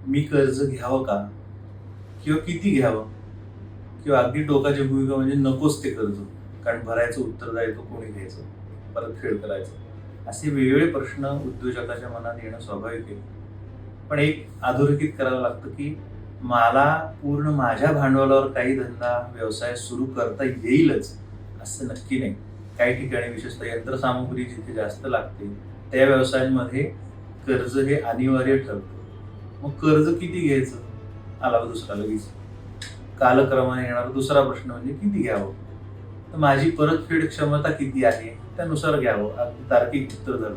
मी कर्ज घ्यावं का, किंवा किती घ्यावं, किंवा अगदी टोकाची भूमिका म्हणजे नकोच ते कर्ज, कारण भरायचं उत्तरदायित्व कोणी घ्यायचं, परतफेड करायचं, असे वेगवेगळे प्रश्न उद्योजकाच्या मनात येणं स्वाभाविक आहे. पण एक अधोरेखित करावं लागतं की मला पूर्ण माझ्या भांडवलावर काही धंदा व्यवसाय सुरू करता येईलच असं नक्की नाही. काही ठिकाणी विशेषतः यंत्रसामुग्री जिथे जास्त लागते त्या व्यवसायांमध्ये कर्ज हे अनिवार्य ठरतं. मग कर्ज किती घ्यायचं, आला दुसरा लगेच कालक्रमाने येणारा दुसरा प्रश्न म्हणजे किती घ्यावं. तर माझी परतफेड क्षमता किती आहे त्यानुसार घ्यावं, अगदी तार्किक उत्तर झालं.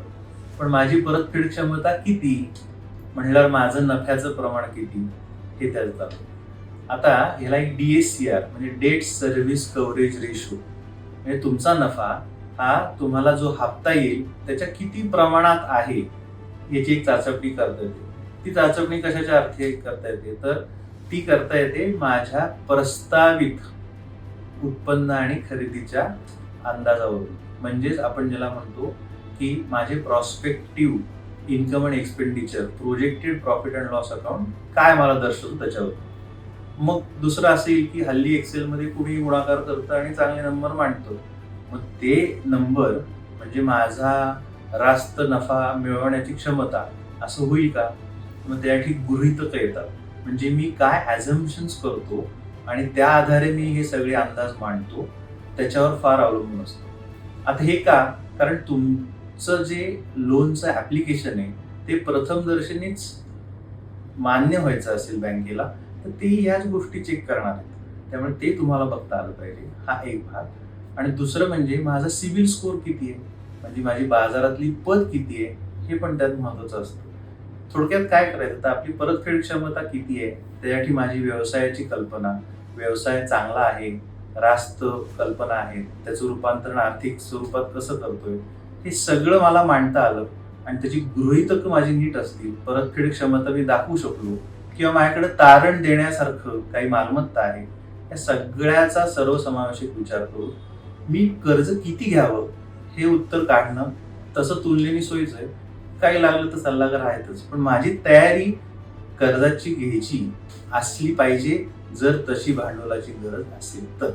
पण माझी परतफेड क्षमता किती म्हणल्यावर माझं नफ्याचं प्रमाण किती हे त्याचं. आता ह्याला एक DSCR म्हणजे डेट सर्व्हिस कव्हरेज रेशो, म्हणजे तुमचा नफा हा तुम्हाला जो हप्ता येईल त्याच्या किती प्रमाणात आहे याची एक चाचपणी करता येते. ती चाचपणी कशाच्या अर्थी करता येते, तर ती करता येते माझ्या प्रस्तावित उत्पन्न आणि खरेदीच्या अंदाजावरून. म्हणजेच आपण ज्याला म्हणतो की माझे prospective income and expenditure projected profit and loss account काय मला दर्शवतो त्याच्यावर. मग दुसरं असं येईल की हल्ली एक्सेलमध्ये कुणी गुणाकार करतं आणि चांगले नंबर मांडतो. मग ते नंबर म्हणजे माझा रास्त नफा मिळवण्याची क्षमता असं होईल का. मग त्यासाठी गृहीतकं येतात, म्हणजे मी काय ॲझम्पशन्स करतो आणि त्या आधारे मी हे सगळे अंदाज मांडतो, त्याच्यावर फार अवलंबून असतं. आता हे का, कारण तुमचं जे लोनचं ॲप्लिकेशन आहे ते प्रथमदर्शनीच मान्य व्हायचं असेल बँकेला, तर ते ह्याच गोष्टी चेक करणार आहेत. त्यामुळे ते तुम्हाला बघता आलं पाहिजे, हा एक भाग. आणि दुसरं म्हणजे माझा सिबिल स्कोअर किती आहे, म्हणजे माझी बाजारातली पत किती आहे हे पण त्यात महत्त्वाचं असतं. थोडक्यात काय करायचं, तर आपली परतफेड क्षमता किती आहे, त्यासाठी माझी व्यवसायाची कल्पना, व्यवसाय चांगला आहे, रास्त कल्पना आहे, त्याचं रूपांतरण आर्थिक स्वरूपात कसं करतोय, हे सगळं मला मांडता आलं आणि त्याची गृहीतकं माझी नीट असतील, परतफेड क्षमता मी दाखवू शकलो, किंवा माझ्याकडे तारण देण्यासारखं काही मालमत्ता आहे, या सगळ्याचा सर्वसमावेशक विचार करून मी कर्ज किती घ्यावं हे उत्तर काढणं तसं तुलनेने सोयीचं आहे. काही लागलं तर सल्लागार आहेतच, पण माझी तयारी कर्जाची घ्यायची असली पाहिजे जर तशी भांडवलाची गरज असेल तर.